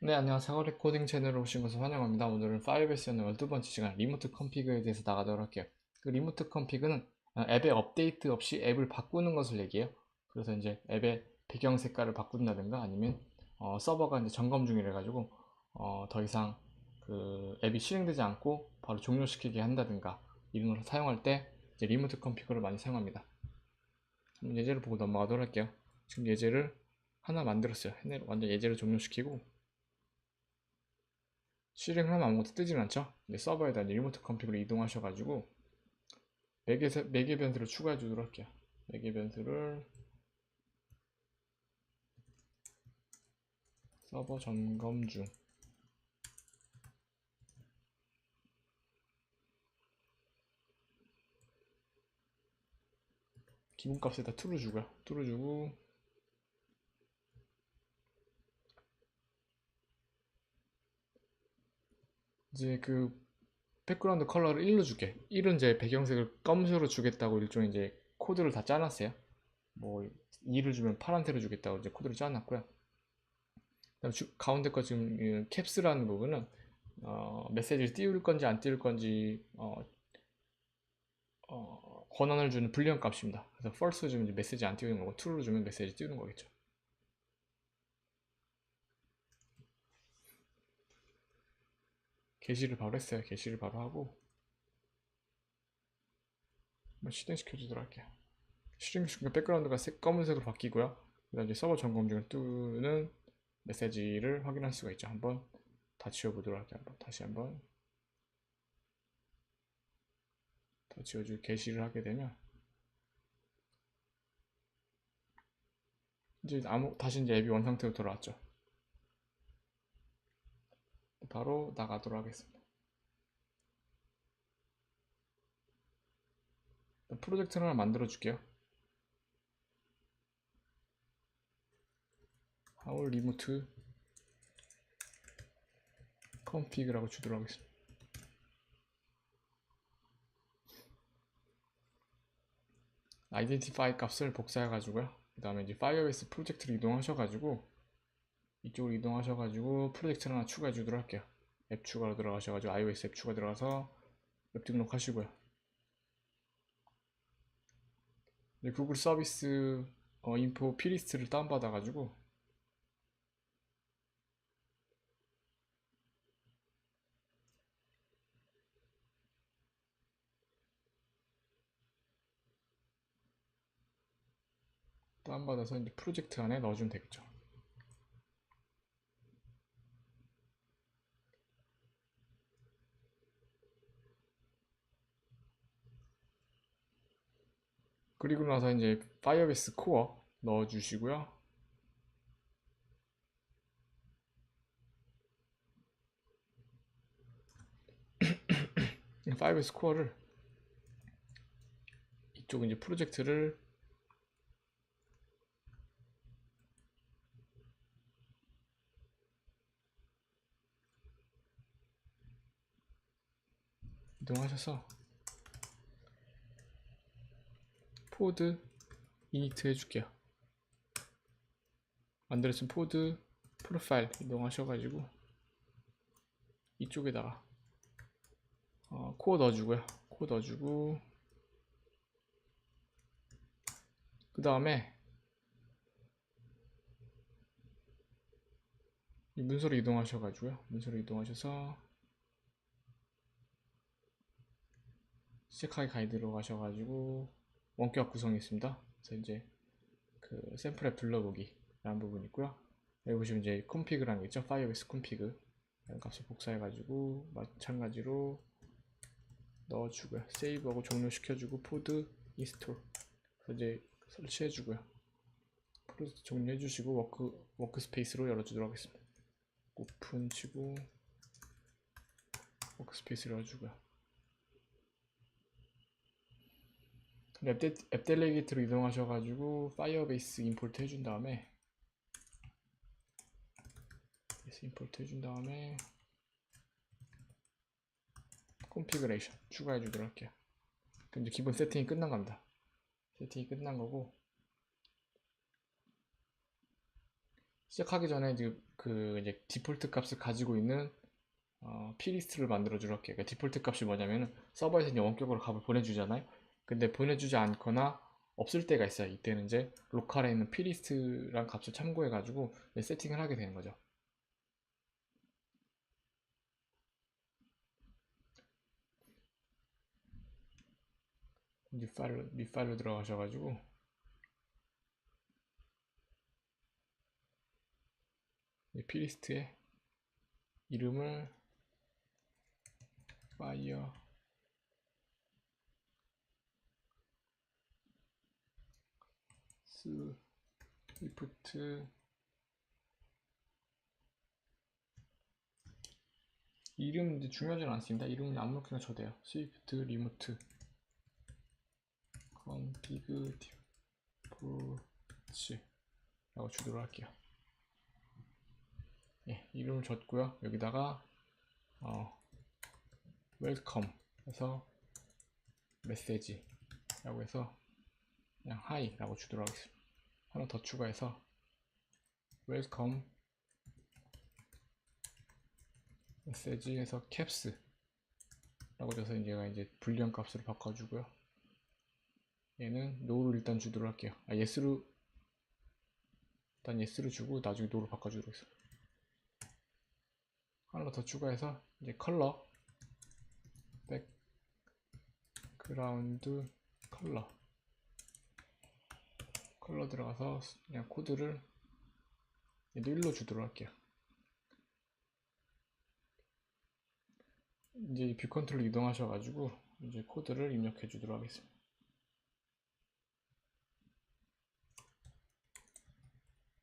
네, 안녕하세요. 레코딩 채널에 오신 것을 환영합니다. 오늘은 파이어베이스의 12번째 시간 리모트 컨피그에 대해서 나가도록 할게요. 그 리모트 컨피그는 앱의 업데이트 없이 앱을 바꾸는 것을 얘기해요. 그래서 이제 앱의 배경 색깔을 바꾼다든가 아니면 서버가 이제 점검 중이라 가지고 더 이상 그 앱이 실행되지 않고 바로 종료시키게 한다든가 이런 걸 사용할 때 이제 리모트 컨피그를 많이 사용합니다. 한번 예제를 보고 넘어가도록 할게요. 지금 예제를 하나 만들었어요. 완전 예제를 종료시키고 실행을 하면 아무것도 뜨진 않죠. 근데 서버에다 리모트 컨피그를 이동하셔가지고 매개 변수를 추가해 주도록 할게요. 매개 변수를 서버 점검 중 기본값에다 true 주고요. true 주고 이제 그 백그라운드 컬러를 1로 줄게. 1은 이제 배경색을 검은색으로 주겠다고 일종의 이제 코드를 다 짜놨어요. 뭐 2를 주면 파란색으로 주겠다고 이제 코드를 짜놨고요. 그다음 가운데 거 지금 캡스라는 부분은 메시지를 띄울 건지 안 띄울 건지 권한을 주는 불리한 값입니다. 그래서 false 주면 이제 메시지 안 띄우는 거고 true를 주면 메시지 띄우는 거겠죠. 게시를 바로 했어요. 게시를 바로 하고 한번 실행시켜 주도록 할게요. 실행시키면 백그라운드가 검은색으로 바뀌고요. 그다음 이제 서버 점검 중에 뜨는 메시지를 확인할 수가 있죠. 한번 다 지워보도록 할게요. 다시 한번 다 지워주고 게시를 하게 되면 이제 다시 이제 앱이 원상태로 돌아왔죠. 바로 나가도록 하겠습니다. 프로젝트를 하나 만들어 줄게요. how remote config라고 주도록 하겠습니다. identify 값을 복사해 가지고요. 그 다음에 이제 파이어베이스 프로젝트를 이동하셔가지고 이쪽으로 이동하셔가지고 프로젝트를 하나 추가해 주도록 할게요. 앱 추가로 들어가셔가지고 iOS 앱 추가 들어가서 웹 등록하시고요. 구글 서비스 인포 피리스트를 다운받아가지고 다운받아서 이제 프로젝트 안에 넣어주면 되겠죠. 그리고 나서 이제 파이어베이스 코어 넣어주시고요. 파이어베이스 코어를 이쪽 이제 프로젝트를 이동하셔서 포드 이니트 해줄게요. 만들었으면 포드 프로파일 이동하셔가지고 이쪽에다가 코어 넣어주고요. 코어 넣어주고 그 다음에 문서로 이동하셔가지고요. 문서로 이동하셔서 시작하기 가이드로 가셔가지고 원격 구성이 있습니다. 그래서 이제 그 샘플 앱 둘러보기 라는 부분이 있고요. 여기 보시면 이제 config라는 게 있죠. 파이어베이스 config 라는 값을 복사해가지고 마찬가지로 넣어주고요. 세이브하고 종료시켜주고 포드 인스톨 그래서 이제 설치해주고요. 프로젝트 종료해주시고 워크스페이스로 열어주도록 하겠습니다. 오픈 치고 워크스페이스를 열어주고요. 앱 델리게이트로 이동하셔가지고 파이어베이스 임포트 해준 다음에 컨피그레이션 추가해 주도록 할게요. 그럼 이제 기본 세팅이 끝난 겁니다. 세팅이 끝난 거고 시작하기 전에 이제 디폴트 값을 가지고 있는 P-리스트를 만들어 주러 할게요. 그러니까 디폴트 값이 뭐냐면 서버에서 이제 원격으로 값을 보내주잖아요. 근데 보내주지 않거나 없을 때가 있어요. 이때는 이제 로컬에 있는 P-리스트란 값을 참고해 가지고 세팅을 하게 되는 거죠. 뉴 파일로 들어가셔가지고 P-리스트에 이름을 fire swift 이름 이제 중요하진 않습니다. 이름은 아무렇게나 줘도 돼요. swift remote config default 라고 주도록 할게요. 예, 이름을 줬고요. 여기다가 welcome 해서 메시지 라고 해서 그냥 hi 라고 주도록 하겠습니다. 하나 더 추가해서 welcome 메시지 해서 caps 라고 줘서 얘가 이제 불리한 값으로 바꿔주고요. 얘는 no를 일단 주도록 할게요. yes로 일단 yes로 주고 나중에 no로 바꿔주도록 하겠습니다. 하나 더 추가해서 이제 컬러 백그라운드 컬러 들어가서 그냥 코드를 얘도 1로 주도록 할게요. 이제 뷰 컨트롤 이동하셔가지고 이제 코드를 입력해 주도록 하겠습니다.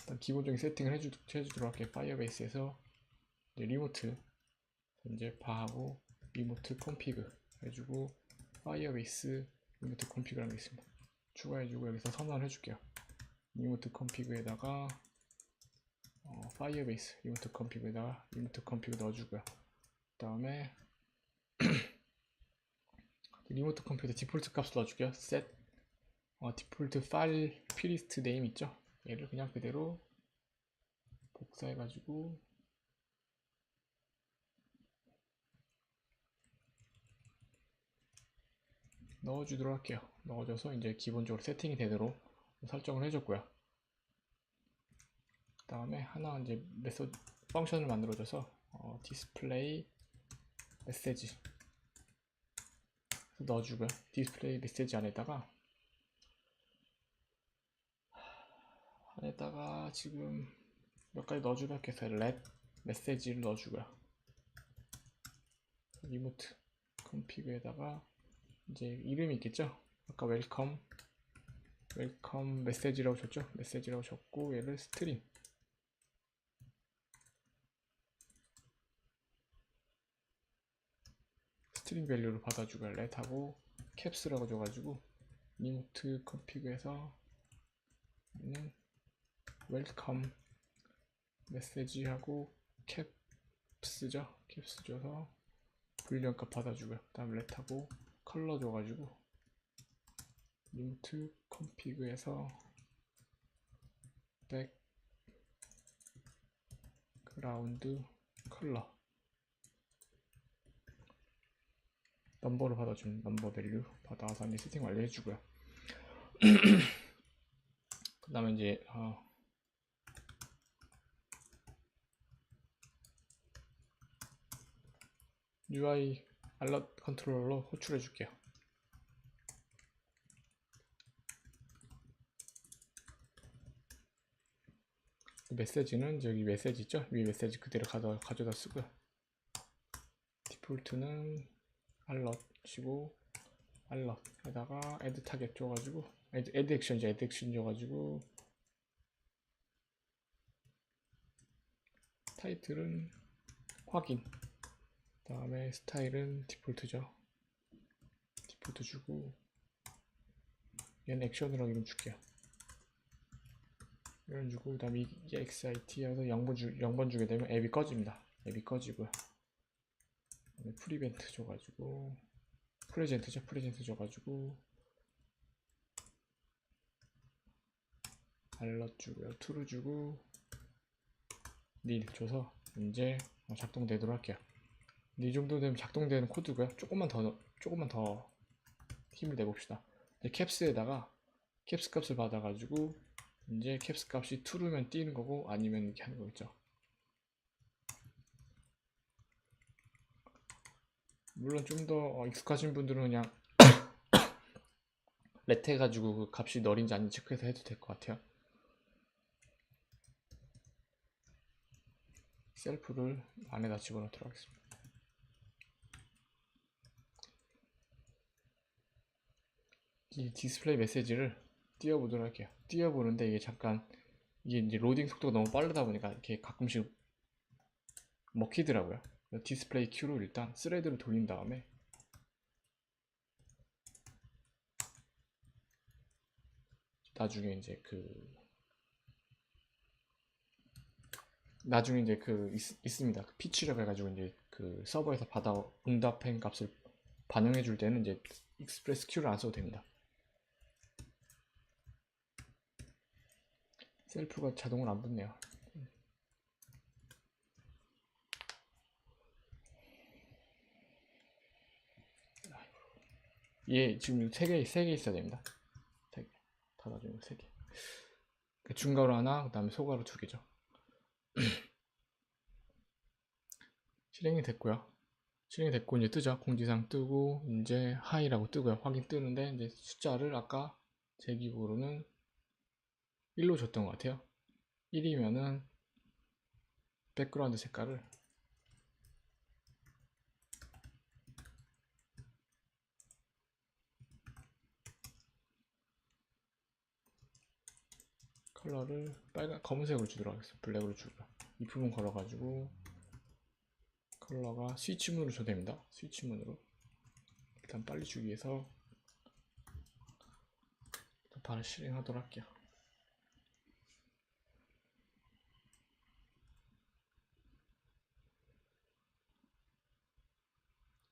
일단 기본적인 세팅을 해주도록 할게요. 파이어베이스에서 이제 리모트 이제 바하고 리모트 컴피그 해주고 파이어베이스 리모트 컴피그라는 게 있습니다. 추가해주고 여기서 선언을 해줄게요. 리모트 컴피그에다가 파이어베이스 리모트 컴피그에다가 리모트 컴피그 넣어주고요. 그 다음에 리모트 컴피그 디폴트 값을 넣어줄게요. set 디폴트 파일 plist name 있죠? 얘를 그냥 그대로 복사해가지고 넣어주도록 할게요. 넣어줘서 이제 기본적으로 세팅이 되도록 설정을 해줬고요. 그 다음에 하나 이제 메소드 펑션을 만들어줘서 디스플레이 메시지 넣어주고요. 디스플레이 메시지 안에다가 지금 몇 가지 넣어주도록 해서 let 메시지를 넣어주고요. 리모트 컴피그에다가 이제 이름이 있겠죠? 아까 웰컴 메시지라고 줬죠? 메시지라고 줬고 얘를 스트링 밸류를 받아주고 let하고 caps라고 줘가지고 리모트 컴피그에서 얘는 웰컴 메시지하고 caps죠? caps 줘서 불리언값 받아주고요. 그 다음 let하고 컬러 줘가지고 리모트 컴피그에서 백그라운드 컬러 넘버를 받아주면 넘버 밸류 받아서 이제 세팅 완료해주고요. 그 다음에 이제 UI 알럿 컨트롤러로 호출해 줄게요. 메시지는 여기 메시지 있죠? 위 메시지 그대로 가져다 쓰고요. 디폴트는 알럿이고 알럿에다가 애드 타겟 줘가지고 애드 액션이죠. 애드 액션 줘가지고 타이틀은 확인, 그 다음에 스타일은 디폴트죠. 디폴트 주고 얘는 액션으로 이름 줄게요. 이런 주고 그 다음에 exit 해서 0번 주게 되면 앱이 꺼집니다. 앱이 꺼지고요. 그다음에 프리벤트 줘가지고 프레젠트 줘가지고 알럿 주고요. true 주고 닐 줘서 이제 작동되도록 할게요. 이 정도 되면 작동되는 코드고요. 조금만 더 힘을 내봅시다. 이제 캡스에다가 캡스 값을 받아가지고 이제 캡스 값이 true면 띄는 거고 아니면 이렇게 하는 거겠죠. 물론 좀 더 익숙하신 분들은 그냥 let 해가지고 그 값이 널인지 아닌지 체크해서 해도 될 것 같아요. 셀프를 안에다 집어넣도록 하겠습니다. 이 디스플레이 메시지를 띄워보도록 할게요. 띄워보는데 이게 잠깐 이게 이제 로딩 속도가 너무 빠르다 보니까 이렇게 가끔씩 먹히더라고요. 디스플레이 큐로 일단 스레드를 돌린 다음에 나중에 이제 있습니다. 그 피치라고 해가지고 이제 그 서버에서 받아 응답행 값을 반영해 줄 때는 이제 익스프레스 큐를 안 써도 됩니다. 셀프가 자동으로 안 붙네요. 얘 지금 3개 있어야 됩니다. 3개. 닫아주면 3개. 중가로 하나, 그 다음에 소가로 2개죠. 실행이 됐고요. 실행이 됐고 이제 뜨죠. 공지사항 뜨고 이제 하이라고 뜨고요. 확인 뜨는데 이제 숫자를 아까 제 기록으로는 1로 줬던 것 같아요. 1이면은 백그라운드 색깔을 컬러를 검은색으로 주도록 하겠습니다. 블랙으로 주고요. 이 부분 걸어가지고 컬러가 스위치문으로 줘도 됩니다. 스위치문으로 일단 빨리 주기 위해서 바로 실행하도록 할게요.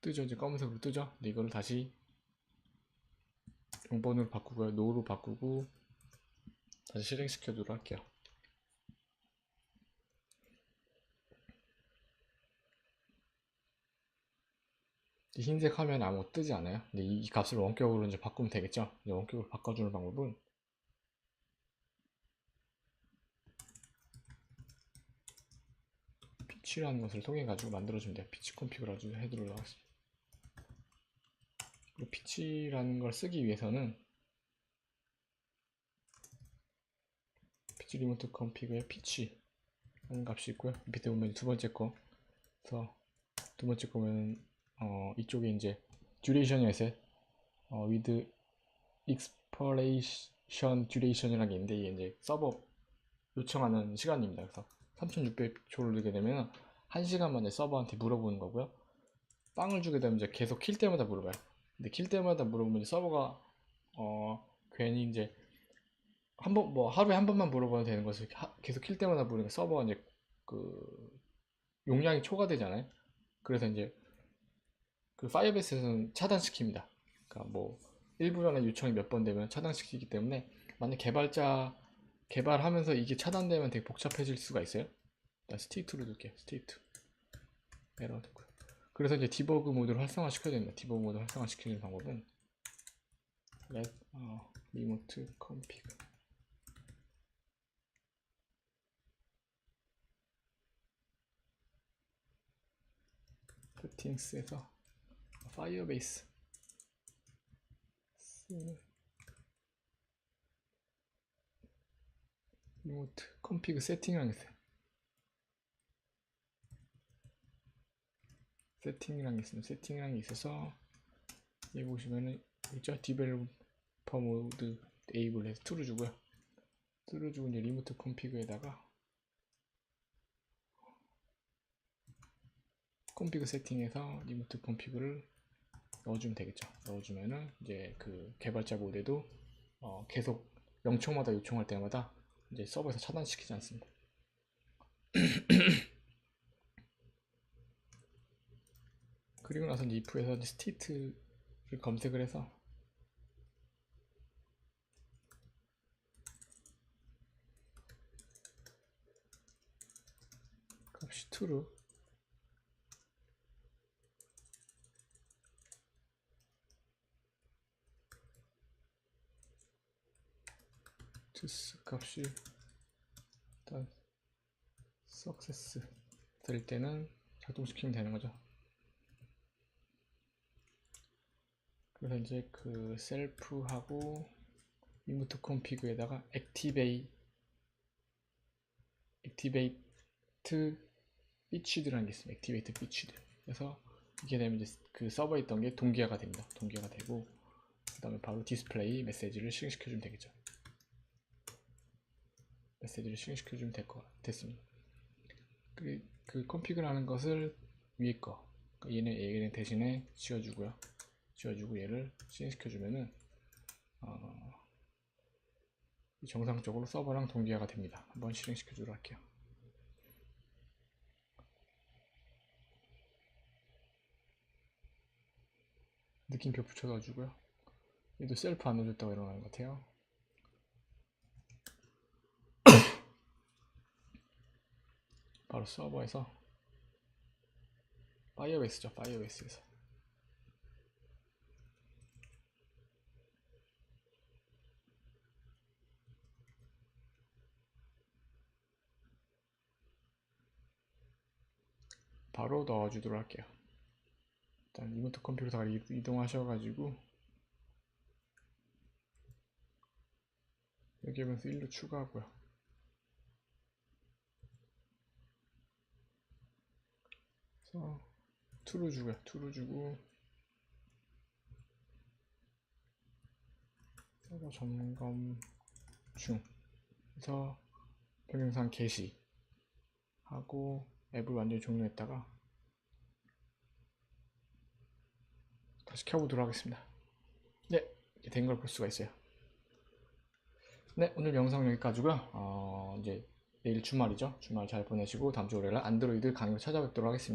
뜨죠. 이제 검은색으로 뜨죠. 근데 이거를 다시 0번으로 바꾸고요. 노로 바꾸고 다시 실행시켜도록 할게요. 흰색 화면 아무것도 뜨지 않아요. 근데 이 값을 원격으로 이제 바꾸면 되겠죠. 이제 원격으로 바꿔주는 방법은 피치라는 것을 통해 가지고 만들어주면 돼요. 피치 컴피그를 해두도록 하겠습니다. 그리고 피치라는 걸 쓰기 위해서는 피치 리모트 컴피그의 피치 하는 값이 있고요. 밑에 보면 두 번째 거, 그래서 두 번째 거면 이쪽에 이제 듀레이션이었어요. with expiration duration이라는 게 있는데 이게 이제 서버 요청하는 시간입니다. 그래서 3600초를 넣게 되면 1시간 만에 서버한테 물어보는 거고요. 빵을 주게 되면 이제 계속 킬 때마다 물어봐요. 근데 킬 때마다 물어보면 서버가 괜히 이제 하루에 한 번만 물어봐도 되는 것을 계속 킬 때마다 물으니까 서버가 이제 그 용량이 초과되잖아요. 그래서 이제 그 파이어베이스에서는 차단시킵니다. 그러니까 뭐 일부러나 요청이 몇 번 되면 차단시키기 때문에 만약 개발하면서 이게 차단되면 되게 복잡해질 수가 있어요. 일단 스테이트로 둘게요. 스테이트 에러 됐고요. 그래서 이제 디버그 모드를 활성화 시켜야 됩니다. 디버그 모드 활성화 시키는 방법은 let remote config settings에서 파이어베이스 리모트 컴피그 세팅이라는 게 있어요. 세팅이라는 게 있습니다. 세팅이라는 게 있어서 여기 보시면은 있죠? 디벨로퍼 모드 에이블 해서 true 주고요. true 주고 이제 리모트 컴피그에다가 컴피그 세팅에서 리모트 컴피그를 넣어주면 되겠죠. 넣어주면은 이제 그 개발자 모드에도 계속 0초마다 요청할 때마다 이제 서버에서 차단시키지 않습니다. 그리고 나서 이제 if에서 state를 검색을 해서 값이 true. this 값이 일단 success 될 때는 작동시키면 되는 거죠. 그래서 이제 그 셀프하고 remote config에다가 activate fetched라는 게 있습니다. activate fetched. 그래서 이게 되면 이제 그 서버에 있던 게 동기화가 됩니다. 동기화가 되고 그 다음에 바로 디스플레이 메시지를 실행시켜주면 되겠죠. 메시지를 실행시켜주면 됐습니다. 그 컨피그를 하는 것을 위에 거 얘는 대신에 지워주고요. 지워주고 얘를 실행시켜주면은 정상적으로 서버랑 동기화가 됩니다. 한번 실행시켜주도록 할게요. 느낌표 붙여가지고요. 얘도 셀프 안 넣어줬다고 일어나는 것 같아요. 바로 서버에서 파이어베이스죠. 파이어베이스에서 바로 넣어주도록 할게요. 일단 리모트 컴퓨터가 이동하셔가지고 여기 하면서 1로 추가하고요. 그래서 2로 주고요. 2로 주고 서버 점검 중 그래서 변경사항 게시 하고 앱을 완전히 종료했다가 다시 켜보도록 하겠습니다. 네, 된 걸 볼 수가 있어요. 네, 오늘 영상 여기까지고요. 이제 내일 주말이죠. 주말 잘 보내시고 다음 주 월요일 안드로이드 강의로 찾아뵙도록 하겠습니다.